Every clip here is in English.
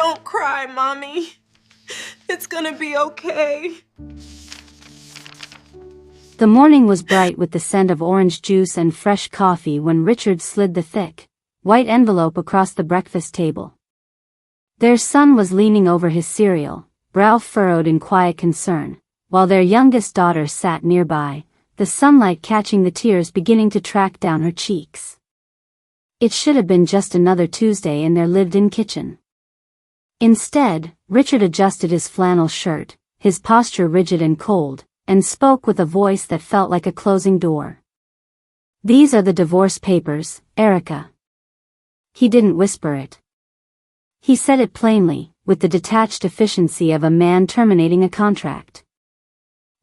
Don't cry, Mommy. It's gonna be okay. The morning was bright with the scent of orange juice and fresh coffee when Richard slid the thick, white envelope across the breakfast table. Their son was leaning over his cereal, brow furrowed in quiet concern, while their youngest daughter sat nearby, the sunlight catching the tears beginning to track down her cheeks. It should have been just another Tuesday in their lived-in kitchen. Instead, Richard adjusted his flannel shirt, his posture rigid and cold, and spoke with a voice that felt like a closing door. "These are the divorce papers, Erika." He didn't whisper it. He said it plainly, with the detached efficiency of a man terminating a contract.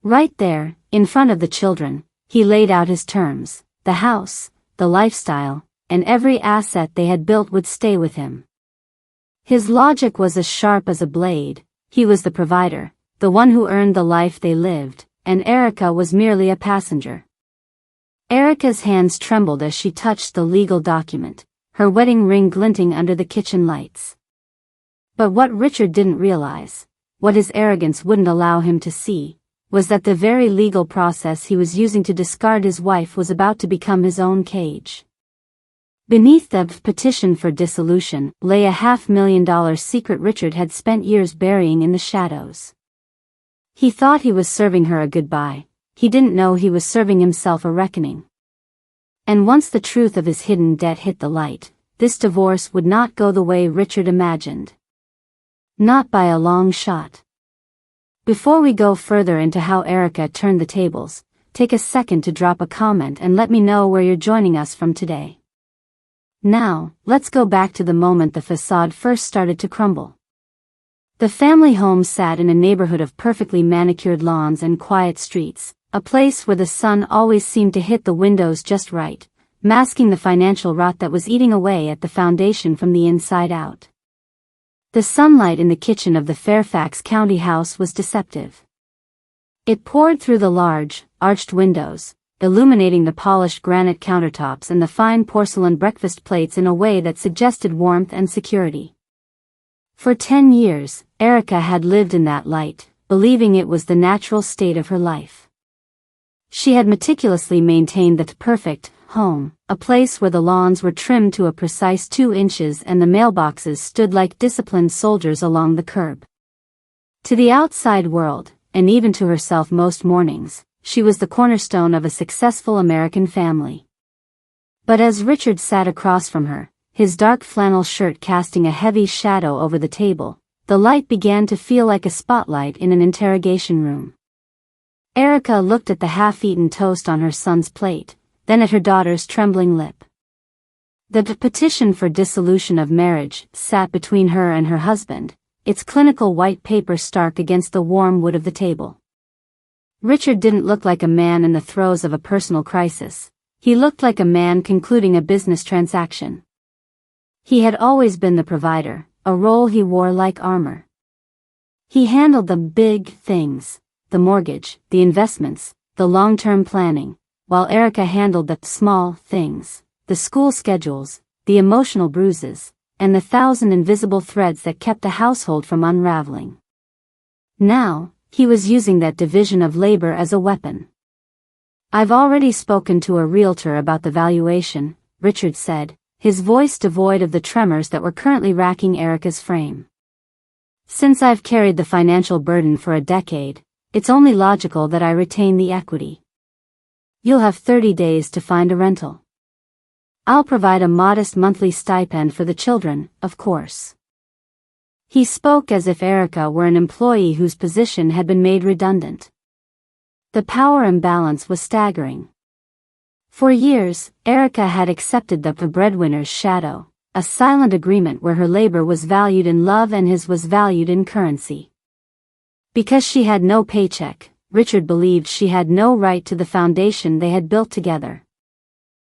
Right there, in front of the children, he laid out his terms: the house, the lifestyle, and every asset they had built would stay with him. His logic was as sharp as a blade. He was the provider, the one who earned the life they lived, and Erika was merely a passenger. Erika's hands trembled as she touched the legal document, her wedding ring glinting under the kitchen lights. But what Richard didn't realize, what his arrogance wouldn't allow him to see, was that the very legal process he was using to discard his wife was about to become his own cage. Beneath the petition for dissolution lay a $500,000 secret Richard had spent years burying in the shadows. He thought he was serving her a goodbye. He didn't know he was serving himself a reckoning. And once the truth of his hidden debt hit the light, this divorce would not go the way Richard imagined. Not by a long shot. Before we go further into how Erika turned the tables, take a second to drop a comment and let me know where you're joining us from today. Now, let's go back to the moment the facade first started to crumble. The family home sat in a neighborhood of perfectly manicured lawns and quiet streets, a place where the sun always seemed to hit the windows just right, masking the financial rot that was eating away at the foundation from the inside out. The sunlight in the kitchen of the Fairfax County house was deceptive. It poured through the large, arched windows, illuminating the polished granite countertops and the fine porcelain breakfast plates in a way that suggested warmth and security. For 10 years, Erika had lived in that light, believing it was the natural state of her life. She had meticulously maintained the perfect home, a place where the lawns were trimmed to a precise 2 inches and the mailboxes stood like disciplined soldiers along the curb. To the outside world, and even to herself most mornings, she was the cornerstone of a successful American family. But as Richard sat across from her, his dark flannel shirt casting a heavy shadow over the table, the light began to feel like a spotlight in an interrogation room. Erika looked at the half-eaten toast on her son's plate, then at her daughter's trembling lip. The petition for dissolution of marriage sat between her and her husband, its clinical white paper stark against the warm wood of the table. Richard didn't look like a man in the throes of a personal crisis. He looked like a man concluding a business transaction. He had always been the provider, a role he wore like armor. He handled the big things, the mortgage, the investments, the long-term planning, while Erika handled the small things, the school schedules, the emotional bruises, and the 1,000 invisible threads that kept the household from unraveling. Now, he was using that division of labor as a weapon. "I've already spoken to a realtor about the valuation," Richard said, his voice devoid of the tremors that were currently racking Erika's frame. "Since I've carried the financial burden for a decade, it's only logical that I retain the equity. You'll have 30 days to find a rental. I'll provide a modest monthly stipend for the children, of course." He spoke as if Erika were an employee whose position had been made redundant. The power imbalance was staggering. For years, Erika had accepted the breadwinner's shadow, a silent agreement where her labor was valued in love and his was valued in currency. Because she had no paycheck, Richard believed she had no right to the foundation they had built together.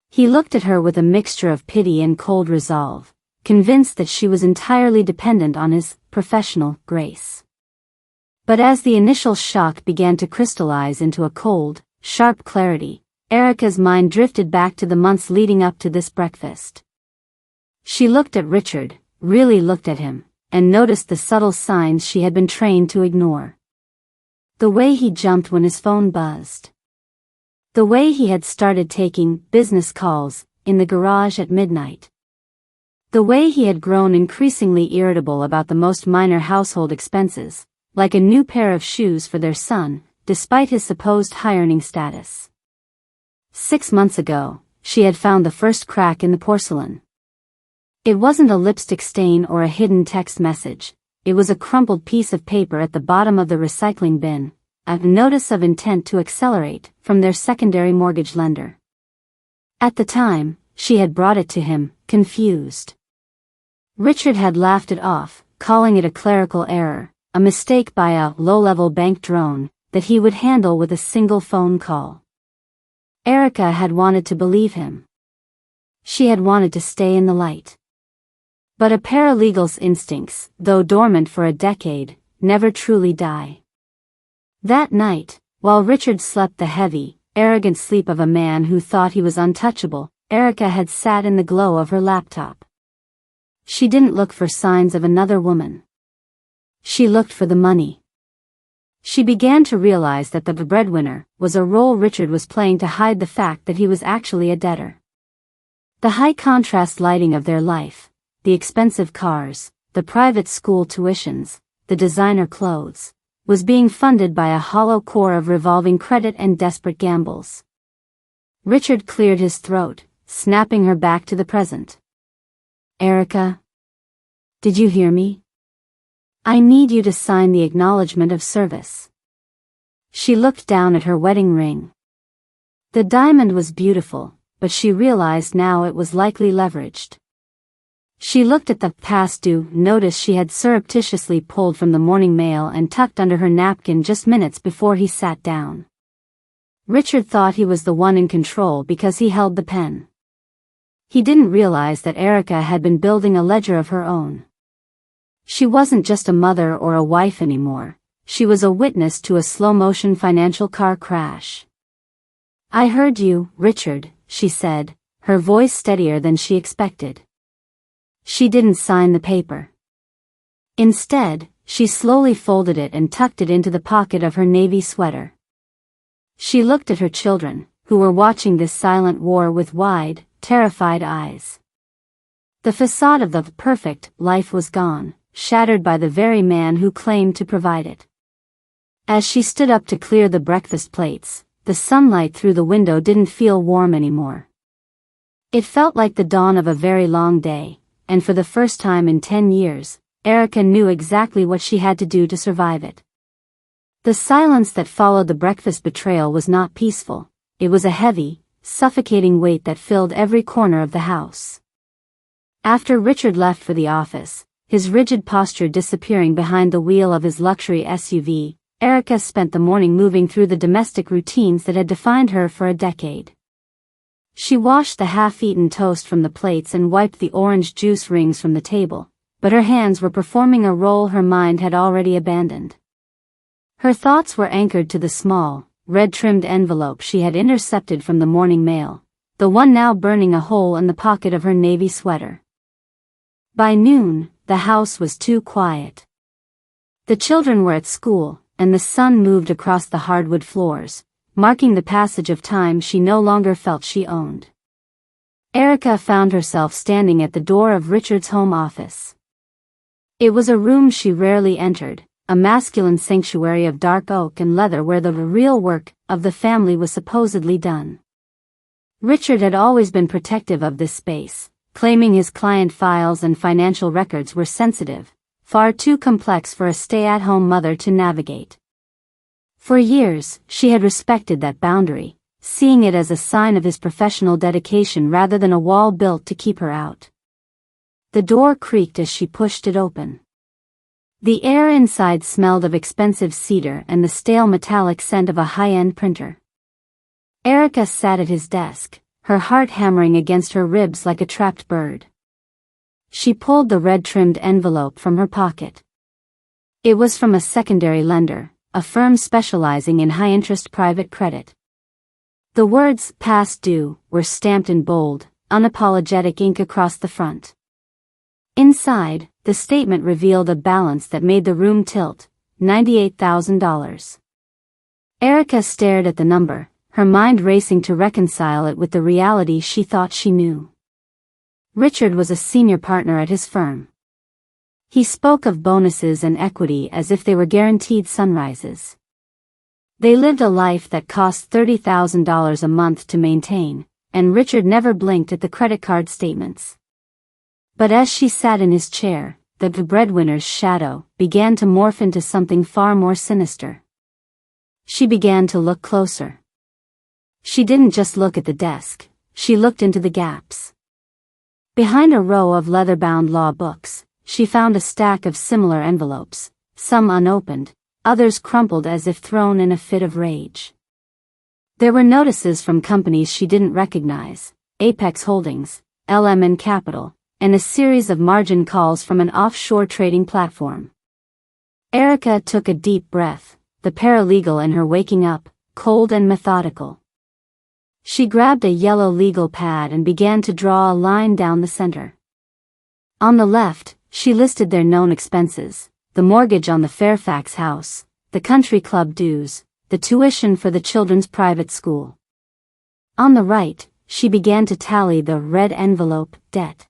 He looked at her with a mixture of pity and cold resolve, convinced that she was entirely dependent on his professional grace. But as the initial shock began to crystallize into a cold, sharp clarity, Erika's mind drifted back to the months leading up to this breakfast. She looked at Richard, really looked at him, and noticed the subtle signs she had been trained to ignore. The way he jumped when his phone buzzed. The way he had started taking business calls in the garage at midnight. The way he had grown increasingly irritable about the most minor household expenses, like a new pair of shoes for their son, despite his supposed high-earning status. 6 months ago, she had found the first crack in the porcelain. It wasn't a lipstick stain or a hidden text message, it was a crumpled piece of paper at the bottom of the recycling bin, a notice of intent to accelerate from their secondary mortgage lender. At the time, she had brought it to him, confused. Richard had laughed it off, calling it a clerical error, a mistake by a low-level bank drone that he would handle with a single phone call. Erika had wanted to believe him. She had wanted to stay in the light. But a paralegal's instincts, though dormant for a decade, never truly die. That night, while Richard slept the heavy, arrogant sleep of a man who thought he was untouchable, Erika had sat in the glow of her laptop. She didn't look for signs of another woman. She looked for the money. She began to realize that the breadwinner was a role Richard was playing to hide the fact that he was actually a debtor. The high-contrast lighting of their life, the expensive cars, the private school tuitions, the designer clothes, was being funded by a hollow core of revolving credit and desperate gambles. Richard cleared his throat, snapping her back to the present. Erika? Did you hear me? I need you to sign the acknowledgement of service. She looked down at her wedding ring. The diamond was beautiful, but she realized now it was likely leveraged. She looked at the past due notice she had surreptitiously pulled from the morning mail and tucked under her napkin just minutes before he sat down. Richard thought he was the one in control because he held the pen. He didn't realize that Erika had been building a ledger of her own. She wasn't just a mother or a wife anymore, she was a witness to a slow-motion financial car crash. I heard you, Richard, she said, her voice steadier than she expected. She didn't sign the paper. Instead, she slowly folded it and tucked it into the pocket of her navy sweater. She looked at her children, who were watching this silent war with wide, terrified eyes. The facade of the perfect life was gone, shattered by the very man who claimed to provide it. As she stood up to clear the breakfast plates, the sunlight through the window didn't feel warm anymore. It felt like the dawn of a very long day, and for the first time in 10 years, Erika knew exactly what she had to do to survive it. The silence that followed the breakfast betrayal was not peaceful, it was a heavy, suffocating weight that filled every corner of the house. After Richard left for the office, his rigid posture disappearing behind the wheel of his luxury SUV, Erika spent the morning moving through the domestic routines that had defined her for a decade. She washed the half-eaten toast from the plates and wiped the orange juice rings from the table, but her hands were performing a role her mind had already abandoned. Her thoughts were anchored to the small, red-trimmed envelope she had intercepted from the morning mail, the one now burning a hole in the pocket of her navy sweater. By noon, the house was too quiet. The children were at school, and the sun moved across the hardwood floors, marking the passage of time she no longer felt she owned. Erika found herself standing at the door of Richard's home office. It was a room she rarely entered, a masculine sanctuary of dark oak and leather where the real work of the family was supposedly done. Richard had always been protective of this space, claiming his client files and financial records were sensitive, far too complex for a stay-at-home mother to navigate. For years, she had respected that boundary, seeing it as a sign of his professional dedication rather than a wall built to keep her out. The door creaked as she pushed it open. The air inside smelled of expensive cedar and the stale metallic scent of a high-end printer. Erika sat at his desk, her heart hammering against her ribs like a trapped bird. She pulled the red-trimmed envelope from her pocket. It was from a secondary lender, a firm specializing in high-interest private credit. The words, "Past due," were stamped in bold, unapologetic ink across the front. Inside, the statement revealed a balance that made the room tilt, $98,000. Erika stared at the number, her mind racing to reconcile it with the reality she thought she knew. Richard was a senior partner at his firm. He spoke of bonuses and equity as if they were guaranteed sunrises. They lived a life that cost $30,000 a month to maintain, and Richard never blinked at the credit card statements. But as she sat in his chair, the breadwinner's shadow began to morph into something far more sinister. She began to look closer. She didn't just look at the desk, she looked into the gaps. Behind a row of leather-bound law books, she found a stack of similar envelopes, some unopened, others crumpled as if thrown in a fit of rage. There were notices from companies she didn't recognize, Apex Holdings, LMN Capital, and a series of margin calls from an offshore trading platform. Erika took a deep breath, the paralegal in her waking up, cold and methodical. She grabbed a yellow legal pad and began to draw a line down the center. On the left, she listed their known expenses, the mortgage on the Fairfax house, the country club dues, the tuition for the children's private school. On the right, she began to tally the red envelope debt.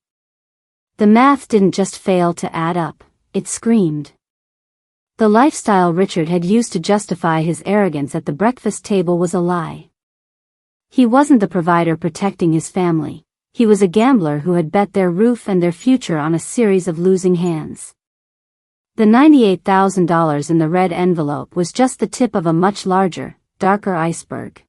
The math didn't just fail to add up, it screamed. The lifestyle Richard had used to justify his arrogance at the breakfast table was a lie. He wasn't the provider protecting his family, he was a gambler who had bet their roof and their future on a series of losing hands. The $98,000 in the red envelope was just the tip of a much larger, darker iceberg.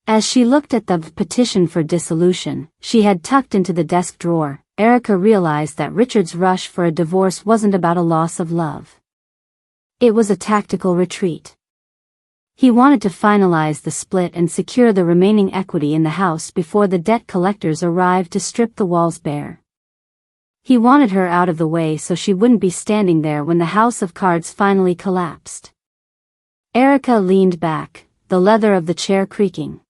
As she looked at the petition for dissolution she had tucked into the desk drawer, Erika realized that Richard's rush for a divorce wasn't about a loss of love. It was a tactical retreat. He wanted to finalize the split and secure the remaining equity in the house before the debt collectors arrived to strip the walls bare. He wanted her out of the way so she wouldn't be standing there when the house of cards finally collapsed. Erika leaned back, the leather of the chair creaking.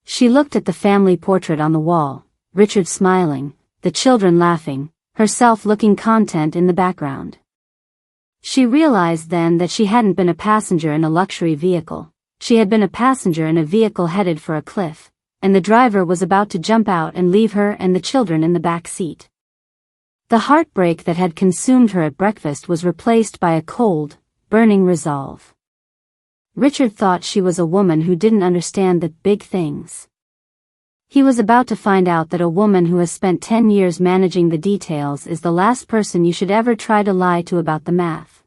She looked at the family portrait on the wall, Richard smiling, the children laughing, herself looking content in the background. She realized then that she hadn't been a passenger in a luxury vehicle, she had been a passenger in a vehicle headed for a cliff, and the driver was about to jump out and leave her and the children in the back seat. The heartbreak that had consumed her at breakfast was replaced by a cold, burning resolve. Richard thought she was a woman who didn't understand the big things. He was about to find out that a woman who has spent 10 years managing the details is the last person you should ever try to lie to about the math.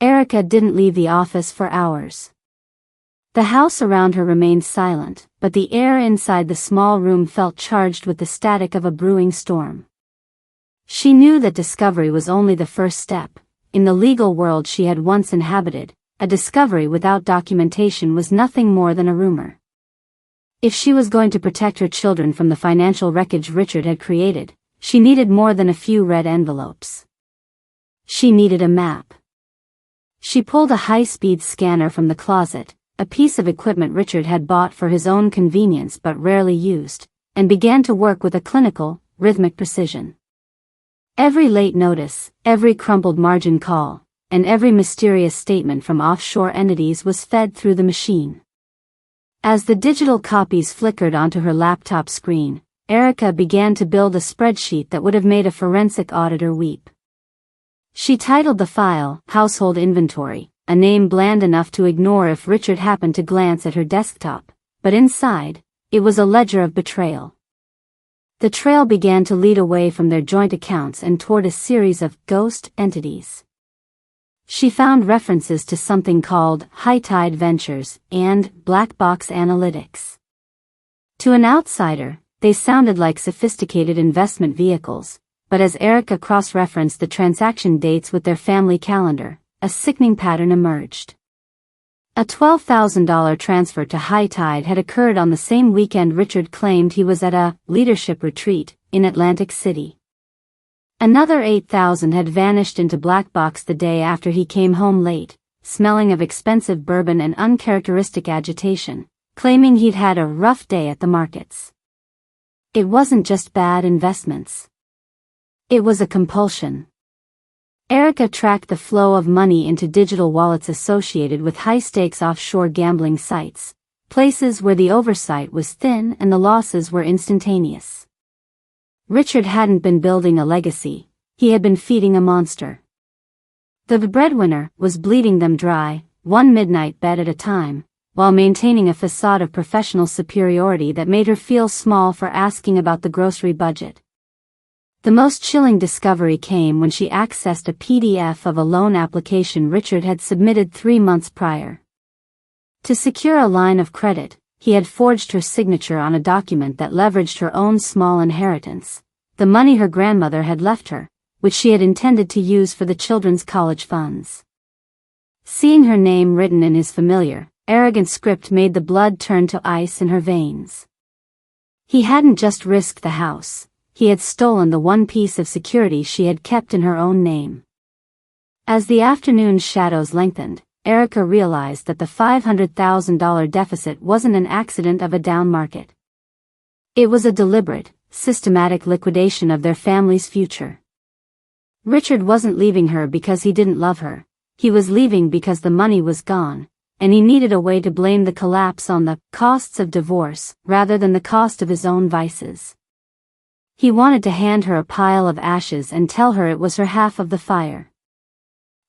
Erika didn't leave the office for hours. The house around her remained silent, but the air inside the small room felt charged with the static of a brewing storm. She knew that discovery was only the first step. In the legal world she had once inhabited, a discovery without documentation was nothing more than a rumor. If she was going to protect her children from the financial wreckage Richard had created, she needed more than a few red envelopes. She needed a map. She pulled a high-speed scanner from the closet, a piece of equipment Richard had bought for his own convenience but rarely used, and began to work with a clinical, rhythmic precision. Every late notice, every crumpled margin call, and every mysterious statement from offshore entities was fed through the machine. As the digital copies flickered onto her laptop screen, Erika began to build a spreadsheet that would have made a forensic auditor weep. She titled the file, Household Inventory, a name bland enough to ignore if Richard happened to glance at her desktop, but inside, it was a ledger of betrayal. The trail began to lead away from their joint accounts and toward a series of ghost entities. She found references to something called High Tide Ventures and Black Box Analytics. To an outsider, they sounded like sophisticated investment vehicles, but as Erika cross-referenced the transaction dates with their family calendar, a sickening pattern emerged. A $12,000 transfer to High Tide had occurred on the same weekend Richard claimed he was at a leadership retreat in Atlantic City. Another $8,000 had vanished into Black Box the day after he came home late, smelling of expensive bourbon and uncharacteristic agitation, claiming he'd had a rough day at the markets. It wasn't just bad investments. It was a compulsion. Erika tracked the flow of money into digital wallets associated with high-stakes offshore gambling sites, places where the oversight was thin and the losses were instantaneous. Richard hadn't been building a legacy, he had been feeding a monster. The breadwinner was bleeding them dry, one midnight bet at a time, while maintaining a facade of professional superiority that made her feel small for asking about the grocery budget. The most chilling discovery came when she accessed a PDF of a loan application Richard had submitted 3 months prior. To secure a line of credit, he had forged her signature on a document that leveraged her own small inheritance, the money her grandmother had left her, which she had intended to use for the children's college funds. Seeing her name written in his familiar, arrogant script made the blood turn to ice in her veins. He hadn't just risked the house, he had stolen the one piece of security she had kept in her own name. As the afternoon's shadows lengthened, Erika realized that the $500,000 deficit wasn't an accident of a down market. It was a deliberate, systematic liquidation of their family's future. Richard wasn't leaving her because he didn't love her, he was leaving because the money was gone, and he needed a way to blame the collapse on the costs of divorce rather than the cost of his own vices. He wanted to hand her a pile of ashes and tell her it was her half of the fire.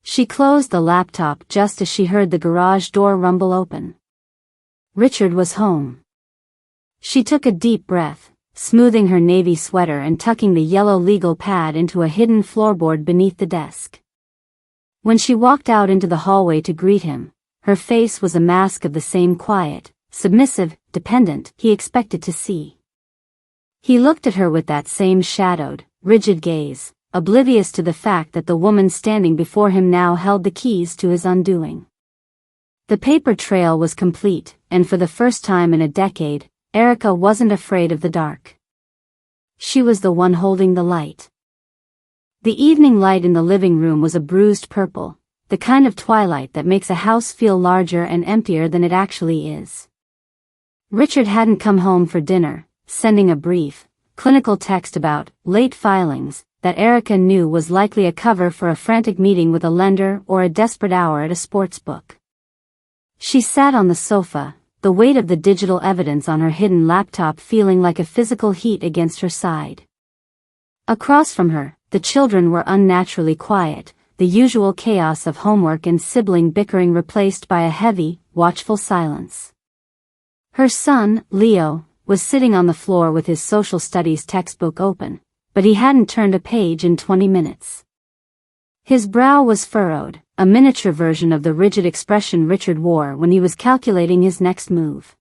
She closed the laptop just as she heard the garage door rumble open. Richard was home. She took a deep breath, smoothing her navy sweater and tucking the yellow legal pad into a hidden floorboard beneath the desk. When she walked out into the hallway to greet him, her face was a mask of the same quiet, submissive, dependent he expected to see. He looked at her with that same shadowed, rigid gaze, oblivious to the fact that the woman standing before him now held the keys to his undoing. The paper trail was complete, and for the first time in a decade, Erika wasn't afraid of the dark. She was the one holding the light. The evening light in the living room was a bruised purple, the kind of twilight that makes a house feel larger and emptier than it actually is. Richard hadn't come home for dinner, sending a brief, clinical text about late filings that Erika knew was likely a cover for a frantic meeting with a lender or a desperate hour at a sports book. She sat on the sofa, the weight of the digital evidence on her hidden laptop feeling like a physical heat against her side. Across from her, the children were unnaturally quiet, the usual chaos of homework and sibling bickering replaced by a heavy, watchful silence. Her son, Leo, was sitting on the floor with his social studies textbook open, but he hadn't turned a page in 20 minutes. His brow was furrowed, a miniature version of the rigid expression Richard wore when he was calculating his next move.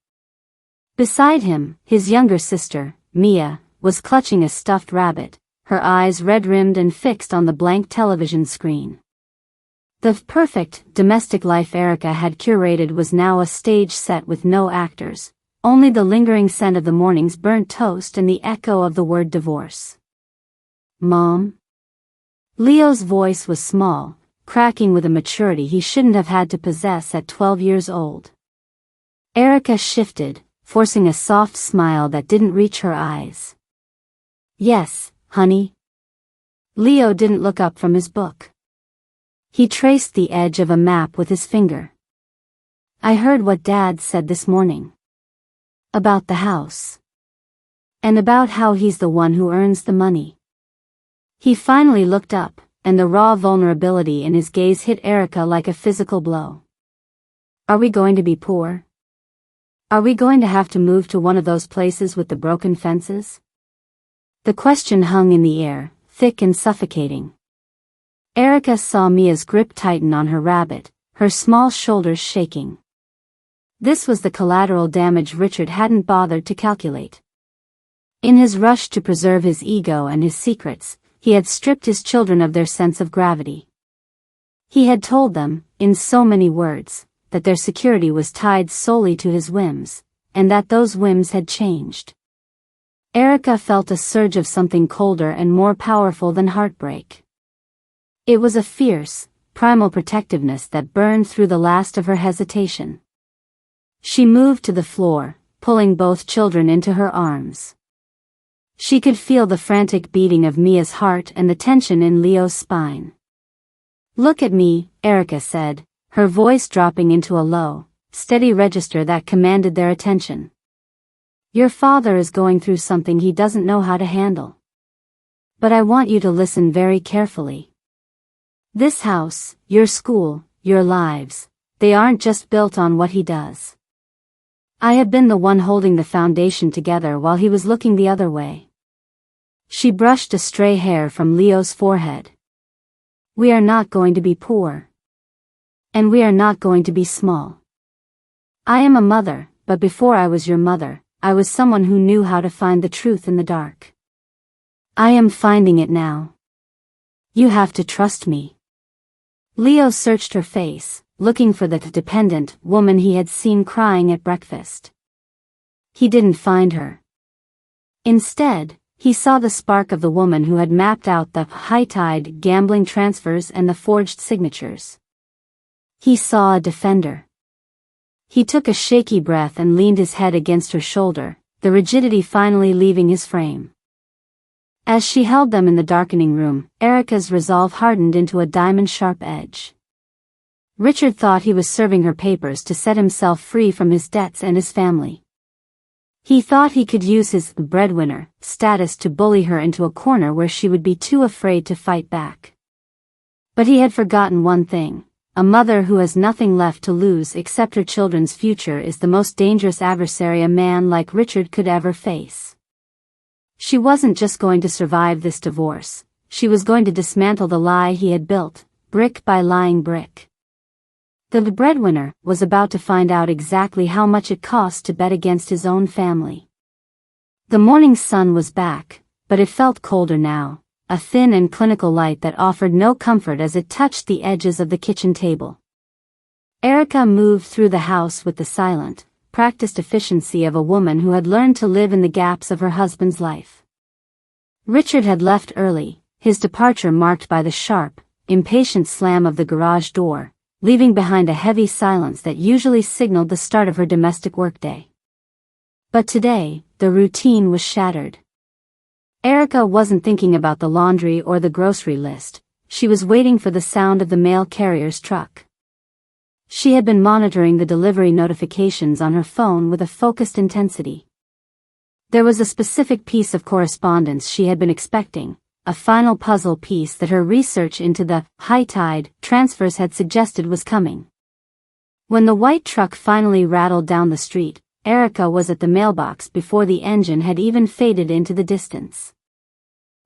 Beside him, his younger sister, Mia, was clutching a stuffed rabbit, her eyes red-rimmed and fixed on the blank television screen. The perfect, domestic life Erika had curated was now a stage set with no actors, only the lingering scent of the morning's burnt toast and the echo of the word divorce. "Mom?" Leo's voice was small, cracking with a maturity he shouldn't have had to possess at 12 years old. Erika shifted, forcing a soft smile that didn't reach her eyes. "Yes, honey." Leo didn't look up from his book. He traced the edge of a map with his finger. "I heard what Dad said this morning. About the house. And about how he's the one who earns the money." He finally looked up, and the raw vulnerability in his gaze hit Erika like a physical blow. "Are we going to be poor? Are we going to have to move to one of those places with the broken fences?" The question hung in the air, thick and suffocating. Erika saw Mia's grip tighten on her rabbit, her small shoulders shaking. This was the collateral damage Richard hadn't bothered to calculate. In his rush to preserve his ego and his secrets, he had stripped his children of their sense of gravity. He had told them, in so many words, that their security was tied solely to his whims, and that those whims had changed. Erika felt a surge of something colder and more powerful than heartbreak. It was a fierce, primal protectiveness that burned through the last of her hesitation. She moved to the floor, pulling both children into her arms. She could feel the frantic beating of Mia's heart and the tension in Leo's spine. "Look at me," Erika said, her voice dropping into a low, steady register that commanded their attention. "Your father is going through something he doesn't know how to handle. But I want you to listen very carefully. This house, your school, your lives, they aren't just built on what he does. I have been the one holding the foundation together while he was looking the other way." She brushed a stray hair from Leo's forehead. "We are not going to be poor. And we are not going to be small. I am a mother, but before I was your mother, I was someone who knew how to find the truth in the dark. I am finding it now. You have to trust me." Leo searched her face, looking for the dependent woman he had seen crying at breakfast. He didn't find her. Instead, he saw the spark of the woman who had mapped out the high-tide gambling transfers and the forged signatures. He saw a defender. He took a shaky breath and leaned his head against her shoulder, the rigidity finally leaving his frame. As she held them in the darkening room, Erika's resolve hardened into a diamond-sharp edge. Richard thought he was serving her papers to set himself free from his debts and his family. He thought he could use his breadwinner status to bully her into a corner where she would be too afraid to fight back. But he had forgotten one thing. A mother who has nothing left to lose except her children's future is the most dangerous adversary a man like Richard could ever face. She wasn't just going to survive this divorce, she was going to dismantle the lie he had built, brick by lying brick. The breadwinner was about to find out exactly how much it cost to bet against his own family. The morning sun was back, but it felt colder now, a thin and clinical light that offered no comfort as it touched the edges of the kitchen table. Erika moved through the house with the silent, practiced efficiency of a woman who had learned to live in the gaps of her husband's life. Richard had left early, his departure marked by the sharp, impatient slam of the garage door, leaving behind a heavy silence that usually signaled the start of her domestic workday. But today, the routine was shattered. Erika wasn't thinking about the laundry or the grocery list, she was waiting for the sound of the mail carrier's truck. She had been monitoring the delivery notifications on her phone with a focused intensity. There was a specific piece of correspondence she had been expecting, a final puzzle piece that her research into the high-tide transfers had suggested was coming. When the white truck finally rattled down the street, Erika was at the mailbox before the engine had even faded into the distance.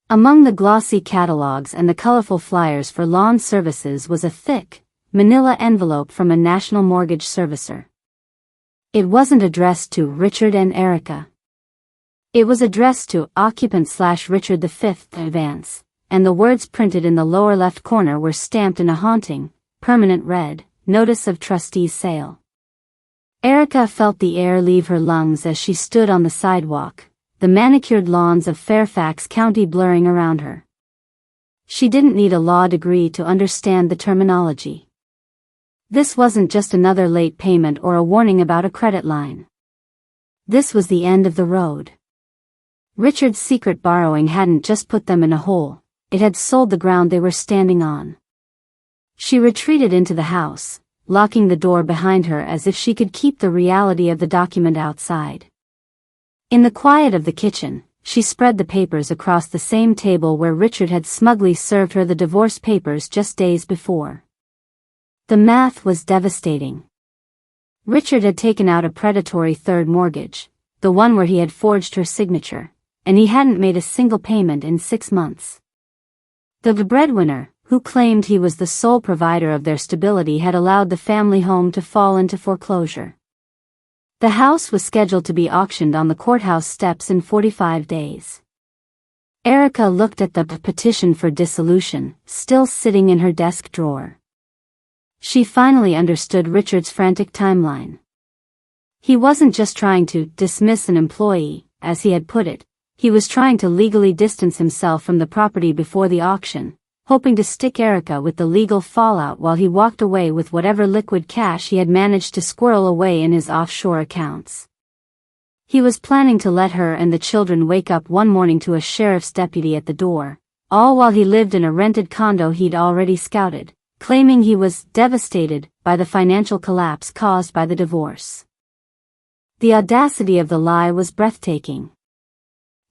Among the glossy catalogs and the colorful flyers for lawn services was a thick, manila envelope from a national mortgage servicer. It wasn't addressed to Richard and Erika. It was addressed to occupant/Richard V Advance, and the words printed in the lower left corner were stamped in a haunting, permanent red, Notice of Trustees Sale. Erika felt the air leave her lungs as she stood on the sidewalk, the manicured lawns of Fairfax County blurring around her. She didn't need a law degree to understand the terminology. This wasn't just another late payment or a warning about a credit line. This was the end of the road. Richard's secret borrowing hadn't just put them in a hole, it had sold the ground they were standing on. She retreated into the house, locking the door behind her as if she could keep the reality of the document outside. In the quiet of the kitchen, she spread the papers across the same table where Richard had smugly served her the divorce papers just days before. The math was devastating. Richard had taken out a predatory third mortgage, the one where he had forged her signature, and he hadn't made a single payment in 6 months. The breadwinner, who claimed he was the sole provider of their stability, had allowed the family home to fall into foreclosure. The house was scheduled to be auctioned on the courthouse steps in 45 days. Erika looked at the petition for dissolution, still sitting in her desk drawer. She finally understood Richard's frantic timeline. He wasn't just trying to dismiss an employee, as he had put it, he was trying to legally distance himself from the property before the auction, hoping to stick Erika with the legal fallout while he walked away with whatever liquid cash he had managed to squirrel away in his offshore accounts. He was planning to let her and the children wake up one morning to a sheriff's deputy at the door, all while he lived in a rented condo he'd already scouted, claiming he was devastated by the financial collapse caused by the divorce. The audacity of the lie was breathtaking.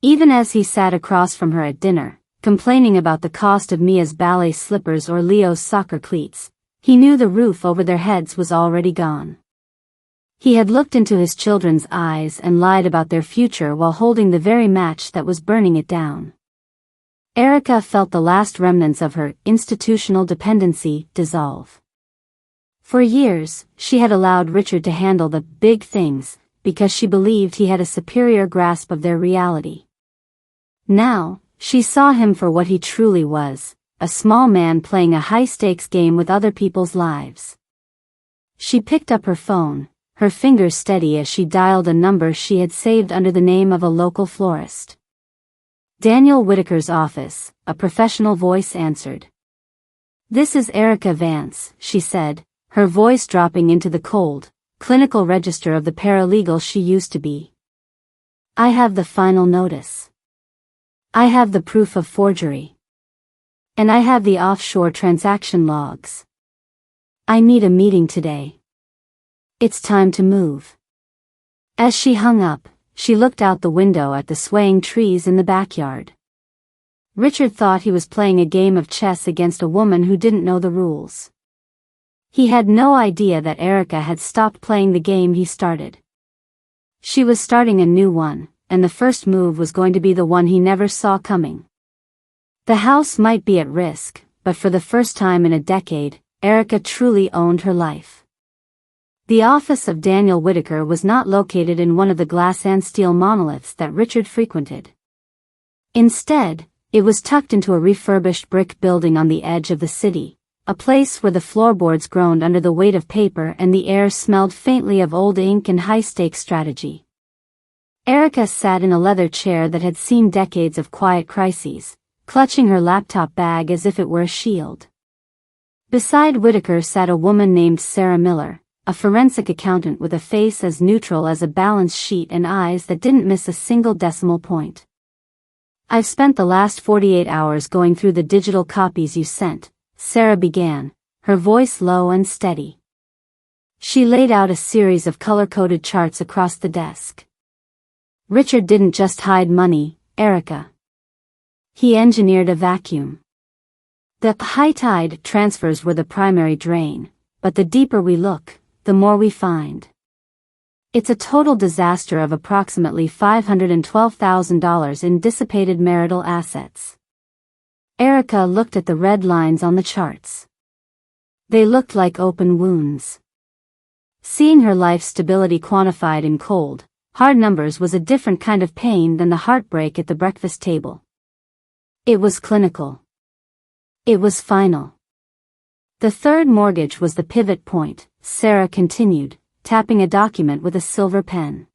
Even as he sat across from her at dinner, complaining about the cost of Mia's ballet slippers or Leo's soccer cleats, he knew the roof over their heads was already gone. He had looked into his children's eyes and lied about their future while holding the very match that was burning it down. Erika felt the last remnants of her institutional dependency dissolve. For years, she had allowed Richard to handle the big things because she believed he had a superior grasp of their reality. Now, she saw him for what he truly was, a small man playing a high-stakes game with other people's lives. She picked up her phone, her fingers steady as she dialed a number she had saved under the name of a local florist. Daniel Whitaker's office, a professional voice answered. "This is Erika Vance," she said, her voice dropping into the cold, clinical register of the paralegal she used to be. "I have the final notice. I have the proof of forgery. And I have the offshore transaction logs. I need a meeting today. It's time to move." As she hung up, she looked out the window at the swaying trees in the backyard. Richard thought he was playing a game of chess against a woman who didn't know the rules. He had no idea that Erika had stopped playing the game he started. She was starting a new one, and the first move was going to be the one he never saw coming. The house might be at risk, but for the first time in a decade, Erika truly owned her life. The office of Daniel Whitaker was not located in one of the glass and steel monoliths that Richard frequented. Instead, it was tucked into a refurbished brick building on the edge of the city, a place where the floorboards groaned under the weight of paper and the air smelled faintly of old ink and high-stakes strategy. Erika sat in a leather chair that had seen decades of quiet crises, clutching her laptop bag as if it were a shield. Beside Whitaker sat a woman named Sarah Miller, a forensic accountant with a face as neutral as a balance sheet and eyes that didn't miss a single decimal point. "I've spent the last 48 hours going through the digital copies you sent," Sarah began, her voice low and steady. She laid out a series of color-coded charts across the desk. "Richard didn't just hide money, Erika. He engineered a vacuum. The high-tide transfers were the primary drain, but the deeper we look, the more we find. It's a total disaster of approximately $512,000 in dissipated marital assets." Erika looked at the red lines on the charts. They looked like open wounds. Seeing her life's stability quantified in cold, hard numbers was a different kind of pain than the heartbreak at the breakfast table. It was clinical. It was final. The third mortgage was the pivot point, Sarah continued, tapping a document with a silver pen.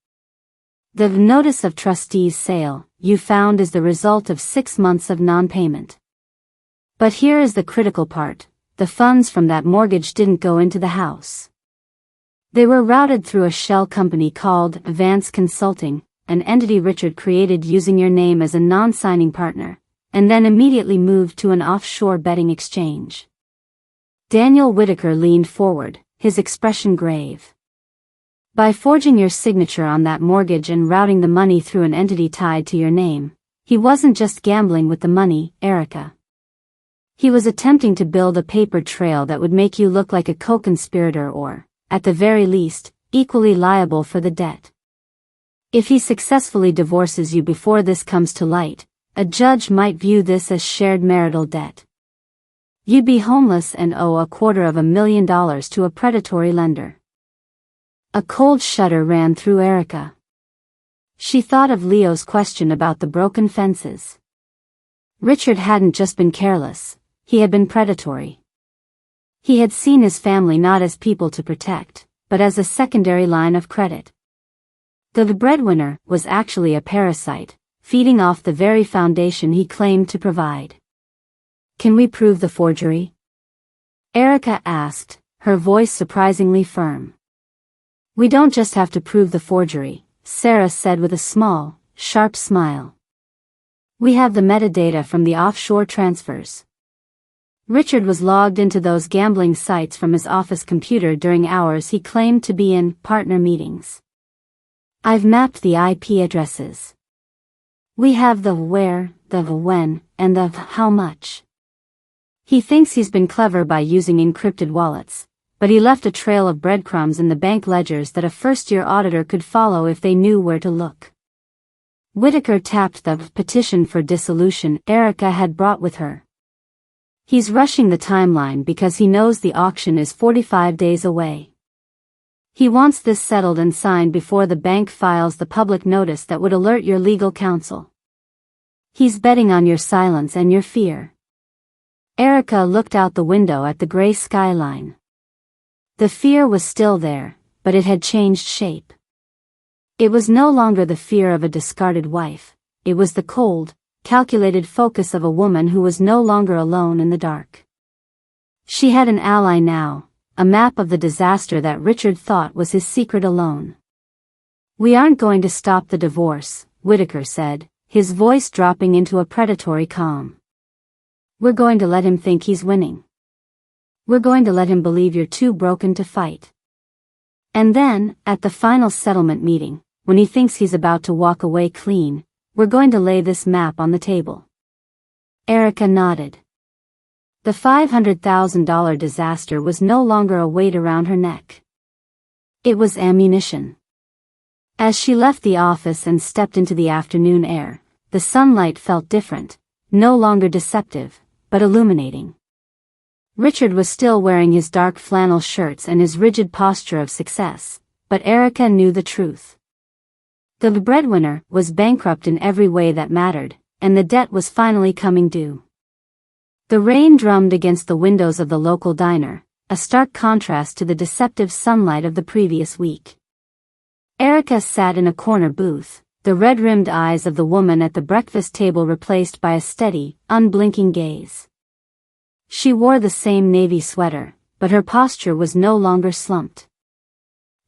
"The notice of trustee's sale, you found, is the result of 6 months of non-payment. But here is the critical part: the funds from that mortgage didn't go into the house. They were routed through a shell company called Vance Consulting, an entity Richard created using your name as a non-signing partner, and then immediately moved to an offshore betting exchange." Daniel Whitaker leaned forward, his expression grave. "By forging your signature on that mortgage and routing the money through an entity tied to your name, he wasn't just gambling with the money, Erika. He was attempting to build a paper trail that would make you look like a co-conspirator or, at the very least, equally liable for the debt. If he successfully divorces you before this comes to light, a judge might view this as shared marital debt. You'd be homeless and owe $250,000 to a predatory lender." A cold shudder ran through Erika. She thought of Leo's question about the broken fences. Richard hadn't just been careless, he had been predatory. He had seen his family not as people to protect, but as a secondary line of credit. The breadwinner was actually a parasite, feeding off the very foundation he claimed to provide. "Can we prove the forgery?" Erika asked, her voice surprisingly firm. "We don't just have to prove the forgery," Sarah said with a small, sharp smile. We have the metadata from the offshore transfers. Richard was logged into those gambling sites from his office computer during hours he claimed to be in partner meetings. I've mapped the IP addresses. We have the where, the when, and the how much. He thinks he's been clever by using encrypted wallets, but he left a trail of breadcrumbs in the bank ledgers that a first-year auditor could follow if they knew where to look. Whitaker tapped the petition for dissolution Erika had brought with her. He's rushing the timeline because he knows the auction is 45 days away. He wants this settled and signed before the bank files the public notice that would alert your legal counsel. He's betting on your silence and your fear. Erika looked out the window at the gray skyline. The fear was still there, but it had changed shape. It was no longer the fear of a discarded wife, it was the cold, calculated focus of a woman who was no longer alone in the dark. She had an ally now, a map of the disaster that Richard thought was his secret alone. We aren't going to stop the divorce, Whitaker said, his voice dropping into a predatory calm. We're going to let him think he's winning. We're going to let him believe you're too broken to fight. And then, at the final settlement meeting, when he thinks he's about to walk away clean, we're going to lay this map on the table. Erika nodded. The $500,000 disaster was no longer a weight around her neck. It was ammunition. As she left the office and stepped into the afternoon air, the sunlight felt different, no longer deceptive, but illuminating. Richard was still wearing his dark flannel shirts and his rigid posture of success, but Erika knew the truth. The breadwinner was bankrupt in every way that mattered, and the debt was finally coming due. The rain drummed against the windows of the local diner, a stark contrast to the deceptive sunlight of the previous week. Erika sat in a corner booth, the red-rimmed eyes of the woman at the breakfast table replaced by a steady, unblinking gaze. She wore the same navy sweater, but her posture was no longer slumped.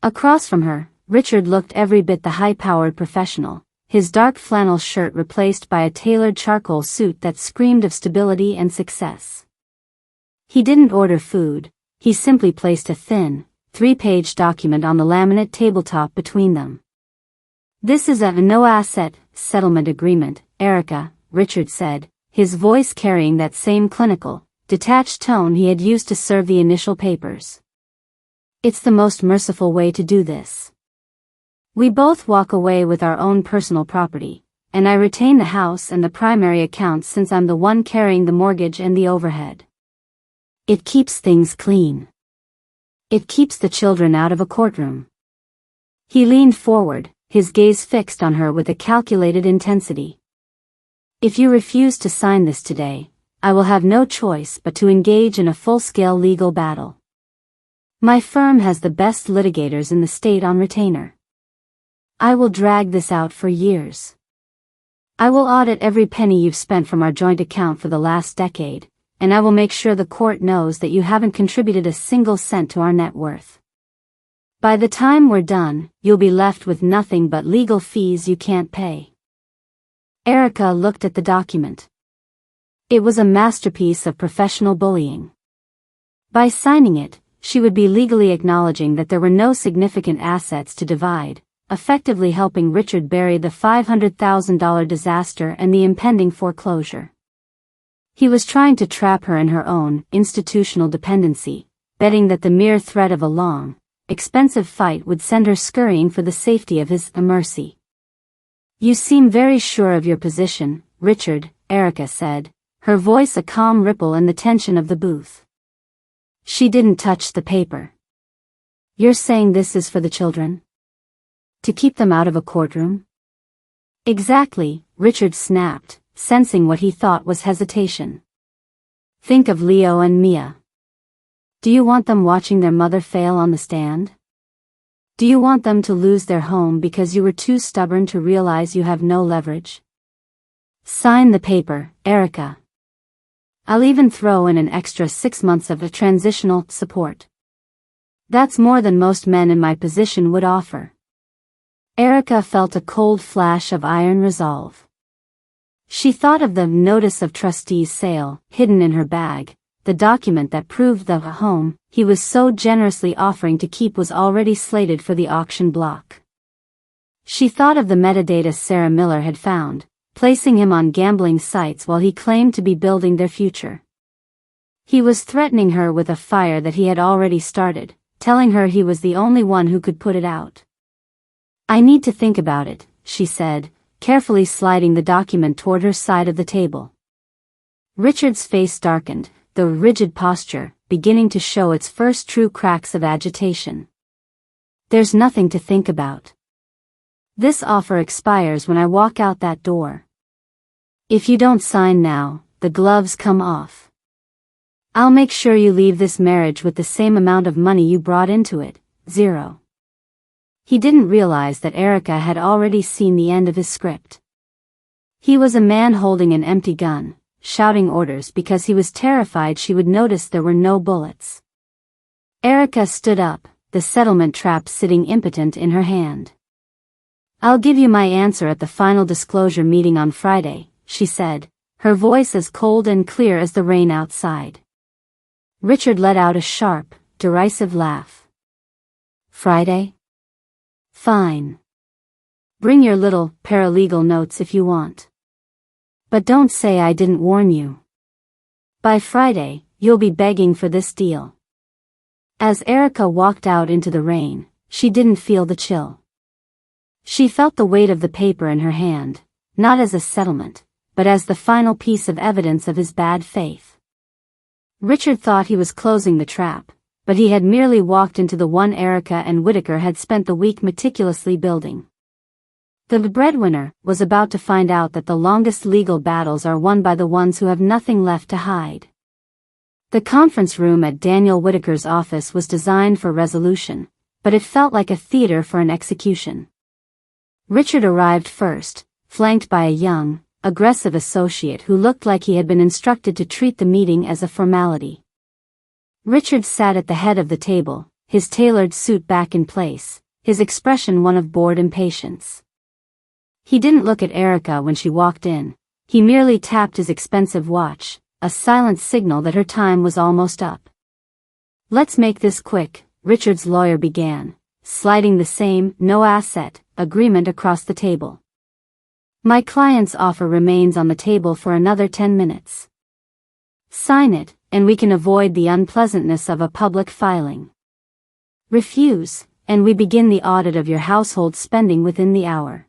Across from her, Richard looked every bit the high-powered professional, his dark flannel shirt replaced by a tailored charcoal suit that screamed of stability and success. He didn't order food, he simply placed a thin, 3-page document on the laminate tabletop between them. This is a no-asset settlement agreement, Erika, Richard said, his voice carrying that same clinical, detached tone he had used to serve the initial papers. It's the most merciful way to do this. We both walk away with our own personal property, and I retain the house and the primary accounts since I'm the one carrying the mortgage and the overhead. It keeps things clean. It keeps the children out of a courtroom. He leaned forward, his gaze fixed on her with a calculated intensity. If you refuse to sign this today, I will have no choice but to engage in a full-scale legal battle. My firm has the best litigators in the state on retainer. I will drag this out for years. I will audit every penny you've spent from our joint account for the last decade, and I will make sure the court knows that you haven't contributed a single cent to our net worth. By the time we're done, you'll be left with nothing but legal fees you can't pay. Erika looked at the document. It was a masterpiece of professional bullying. By signing it, she would be legally acknowledging that there were no significant assets to divide, effectively helping Richard bury the $500,000 disaster and the impending foreclosure. He was trying to trap her in her own institutional dependency, betting that the mere threat of a long, expensive fight would send her scurrying for the safety of his mercy. You seem very sure of your position, Richard, Erika said, her voice a calm ripple in the tension of the booth. She didn't touch the paper. You're saying this is for the children? To keep them out of a courtroom? Exactly, Richard snapped, sensing what he thought was hesitation. Think of Leo and Mia. Do you want them watching their mother fail on the stand? Do you want them to lose their home because you were too stubborn to realize you have no leverage? Sign the paper, Erika. I'll even throw in an extra 6 months of a transitional support. That's more than most men in my position would offer. Erika felt a cold flash of iron resolve. She thought of the notice of trustee's sale, hidden in her bag. The document that proved the home he was so generously offering to keep was already slated for the auction block. She thought of the metadata Sarah Miller had found, placing him on gambling sites while he claimed to be building their future. He was threatening her with a fire that he had already started, telling her he was the only one who could put it out. "I need to think about it," she said, carefully sliding the document toward her side of the table. Richard's face darkened, the rigid posture beginning to show its first true cracks of agitation. "There's nothing to think about. This offer expires when I walk out that door. If you don't sign now, the gloves come off. I'll make sure you leave this marriage with the same amount of money you brought into it, zero." He didn't realize that Erika had already seen the end of his script. He was a man holding an empty gun, shouting orders because he was terrified she would notice there were no bullets. Erika stood up, the settlement trap sitting impotent in her hand. "I'll give you my answer at the final disclosure meeting on Friday," she said, her voice as cold and clear as the rain outside. Richard let out a sharp, derisive laugh. "Friday? Fine. Bring your little paralegal notes if you want. But don't say I didn't warn you. By Friday, you'll be begging for this deal." As Erika walked out into the rain, she didn't feel the chill. She felt the weight of the paper in her hand, not as a settlement, but as the final piece of evidence of his bad faith. Richard thought he was closing the trap, but he had merely walked into the one Erika and Whitaker had spent the week meticulously building. The breadwinner was about to find out that the longest legal battles are won by the ones who have nothing left to hide. The conference room at Daniel Whitaker's office was designed for resolution, but it felt like a theater for an execution. Richard arrived first, flanked by a young, aggressive associate who looked like he had been instructed to treat the meeting as a formality. Richard sat at the head of the table, his tailored suit back in place, his expression one of bored impatience. He didn't look at Erika when she walked in, he merely tapped his expensive watch, a silent signal that her time was almost up. "Let's make this quick," Richard's lawyer began, sliding the same no-asset agreement across the table. "My client's offer remains on the table for another 10 minutes. Sign it, and we can avoid the unpleasantness of a public filing. Refuse, and we begin the audit of your household spending within the hour."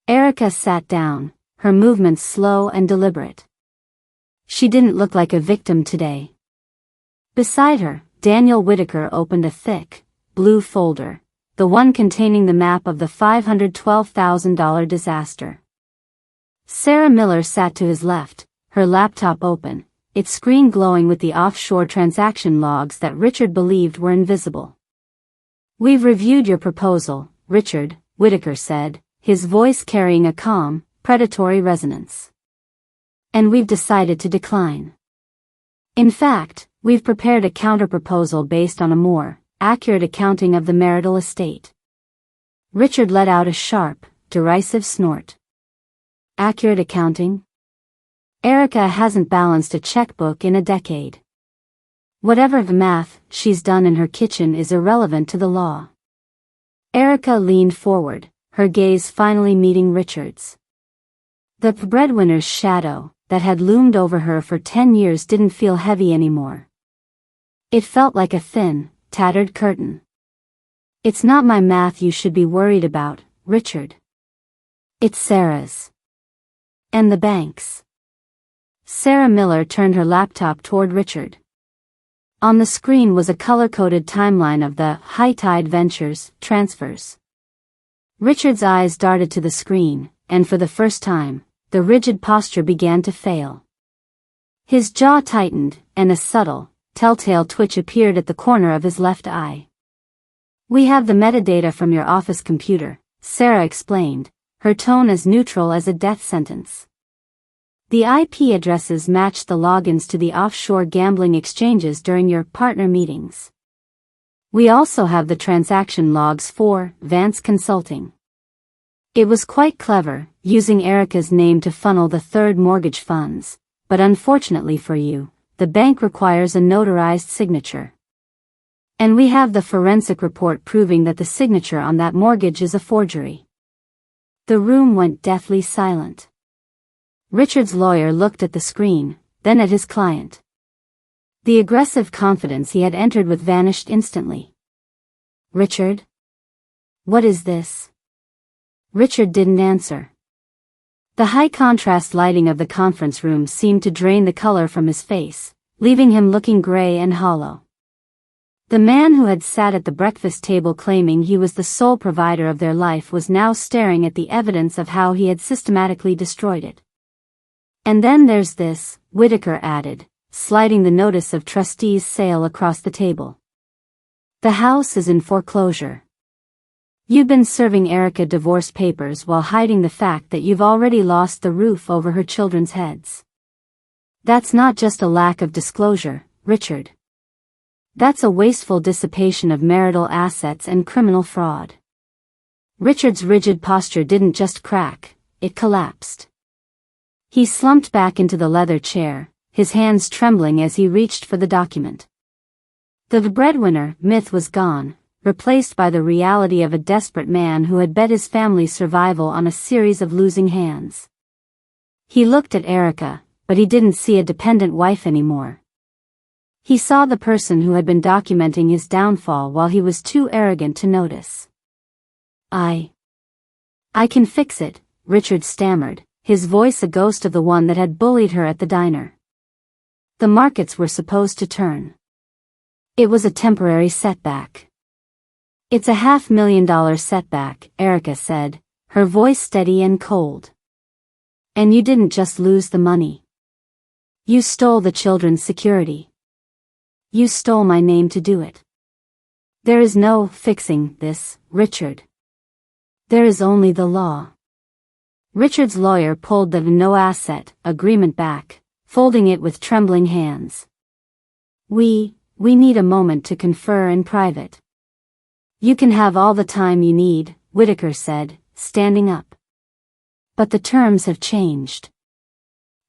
Erika sat down, her movements slow and deliberate. She didn't look like a victim today. Beside her, Daniel Whitaker opened a thick, blue folder, the one containing the map of the $512,000 disaster. Sarah Miller sat to his left, her laptop open, its screen glowing with the offshore transaction logs that Richard believed were invisible. "We've reviewed your proposal, Richard," Whitaker said, his voice carrying a calm, predatory resonance. "And we've decided to decline. In fact, we've prepared a counterproposal based on a more accurate accounting of the marital estate." Richard let out a sharp, derisive snort. "Accurate accounting? Erika hasn't balanced a checkbook in a decade. Whatever the math she's done in her kitchen is irrelevant to the law." Erika leaned forward, her gaze finally meeting Richard's. The breadwinner's shadow, that had loomed over her for 10 years, didn't feel heavy anymore. It felt like a thin, tattered curtain. "It's not my math you should be worried about, Richard. It's Sarah's. And the bank's." Sarah Miller turned her laptop toward Richard. On the screen was a color-coded timeline of the High Tide Ventures transfers. Richard's eyes darted to the screen, and for the first time, the rigid posture began to fail. His jaw tightened, and a subtle, telltale twitch appeared at the corner of his left eye. "We have the metadata from your office computer," Sarah explained, her tone as neutral as a death sentence. "The IP addresses matched the logins to the offshore gambling exchanges during your partner meetings. We also have the transaction logs for Vance Consulting. It was quite clever, using Erika's name to funnel the third mortgage funds, but unfortunately for you, the bank requires a notarized signature. And we have the forensic report proving that the signature on that mortgage is a forgery. The room went deathly silent. Richard's lawyer looked at the screen, then at his client. The aggressive confidence he had entered with vanished instantly. Richard? What is this? Richard didn't answer. The high-contrast lighting of the conference room seemed to drain the color from his face, leaving him looking gray and hollow. The man who had sat at the breakfast table claiming he was the sole provider of their life was now staring at the evidence of how he had systematically destroyed it. And then there's this, Whitaker added, sliding the notice of trustees sale across the table. The house is in foreclosure. You've been serving Erika divorce papers while hiding the fact that you've already lost the roof over her children's heads. That's not just a lack of disclosure, Richard. That's a wasteful dissipation of marital assets and criminal fraud. Richard's rigid posture didn't just crack, it collapsed. He slumped back into the leather chair, his hands trembling as he reached for the document. The breadwinner myth was gone, replaced by the reality of a desperate man who had bet his family's survival on a series of losing hands. He looked at Erika, but he didn't see a dependent wife anymore. He saw the person who had been documenting his downfall while he was too arrogant to notice. I can fix it, Richard stammered, his voice a ghost of the one that had bullied her at the diner. The markets were supposed to turn. It was a temporary setback. It's a $500,000 setback, Erika said, her voice steady and cold. And you didn't just lose the money. You stole the children's security. You stole my name to do it. There is no fixing this, Richard. There is only the law. Richard's lawyer pulled the no-asset agreement back, folding it with trembling hands. We need a moment to confer in private. You can have all the time you need, Whitaker said, standing up. But the terms have changed.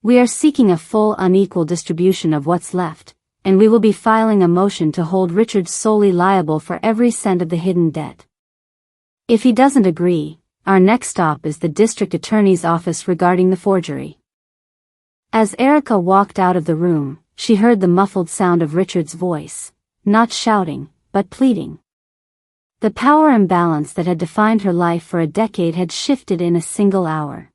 We are seeking a full unequal distribution of what's left, and we will be filing a motion to hold Richard solely liable for every cent of the hidden debt. If he doesn't agree, our next stop is the district attorney's office regarding the forgery. As Erika walked out of the room, she heard the muffled sound of Richard's voice, not shouting, but pleading. The power imbalance that had defined her life for a decade had shifted in a single hour.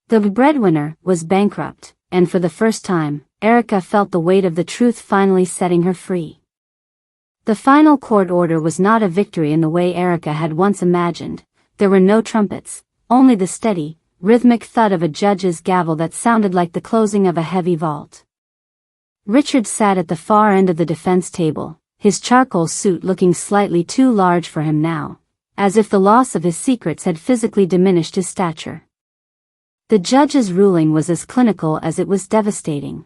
The breadwinner was bankrupt, and for the first time, Erika felt the weight of the truth finally setting her free. The final court order was not a victory in the way Erika had once imagined. There were no trumpets, only the steady, rhythmic thud of a judge's gavel that sounded like the closing of a heavy vault. Richard sat at the far end of the defense table, his charcoal suit looking slightly too large for him now, as if the loss of his secrets had physically diminished his stature. The judge's ruling was as clinical as it was devastating.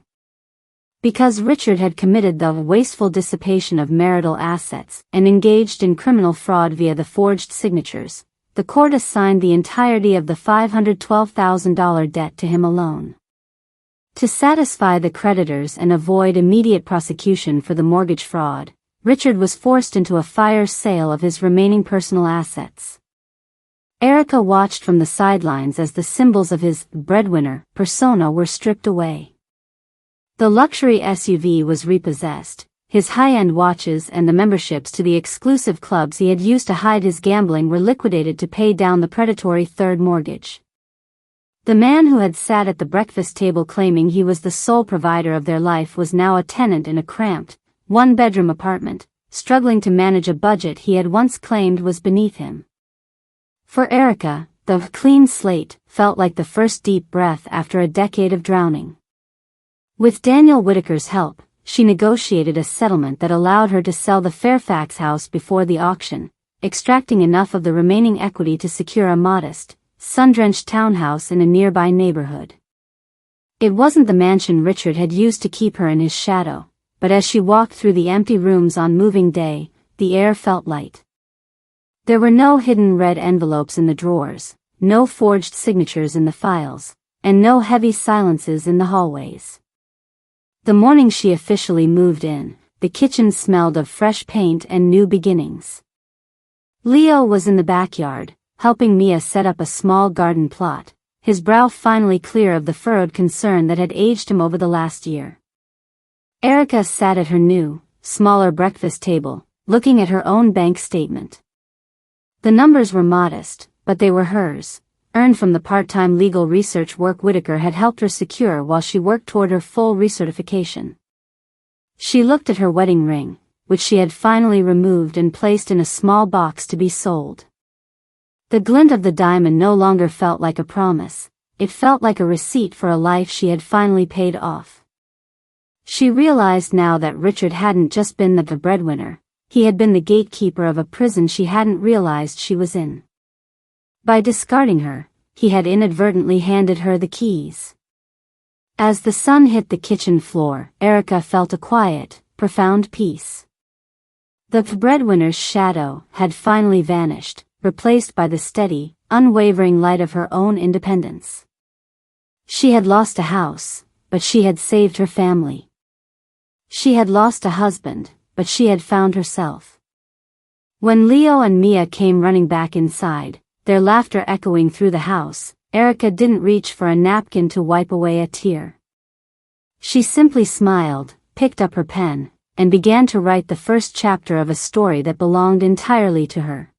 Because Richard had committed the wasteful dissipation of marital assets and engaged in criminal fraud via the forged signatures, the court assigned the entirety of the $512,000 debt to him alone. To satisfy the creditors and avoid immediate prosecution for the mortgage fraud, Richard was forced into a fire sale of his remaining personal assets. Erika watched from the sidelines as the symbols of his breadwinner persona were stripped away. The luxury SUV was repossessed, his high-end watches and the memberships to the exclusive clubs he had used to hide his gambling were liquidated to pay down the predatory third mortgage. The man who had sat at the breakfast table claiming he was the sole provider of their life was now a tenant in a cramped, one-bedroom apartment, struggling to manage a budget he had once claimed was beneath him. For Erika, the clean slate felt like the first deep breath after a decade of drowning. With Daniel Whitaker's help, she negotiated a settlement that allowed her to sell the Fairfax house before the auction, extracting enough of the remaining equity to secure a modest, sun-drenched townhouse in a nearby neighborhood. It wasn't the mansion Richard had used to keep her in his shadow, but as she walked through the empty rooms on moving day, the air felt light. There were no hidden red envelopes in the drawers, no forged signatures in the files, and no heavy silences in the hallways. The morning she officially moved in, the kitchen smelled of fresh paint and new beginnings. Leo was in the backyard, helping Mia set up a small garden plot, his brow finally clear of the furrowed concern that had aged him over the last year. Erika sat at her new, smaller breakfast table, looking at her own bank statement. The numbers were modest, but they were hers, earned from the part-time legal research work Whitaker had helped her secure while she worked toward her full recertification. She looked at her wedding ring, which she had finally removed and placed in a small box to be sold. The glint of the diamond no longer felt like a promise, it felt like a receipt for a life she had finally paid off. She realized now that Richard hadn't just been the breadwinner, he had been the gatekeeper of a prison she hadn't realized she was in. By discarding her, he had inadvertently handed her the keys. As the sun hit the kitchen floor, Erika felt a quiet, profound peace. The breadwinner's shadow had finally vanished, replaced by the steady, unwavering light of her own independence. She had lost a house, but she had saved her family. She had lost a husband, but she had found herself. When Leo and Mia came running back inside, their laughter echoing through the house, Erika didn't reach for a napkin to wipe away a tear. She simply smiled, picked up her pen, and began to write the first chapter of a story that belonged entirely to her.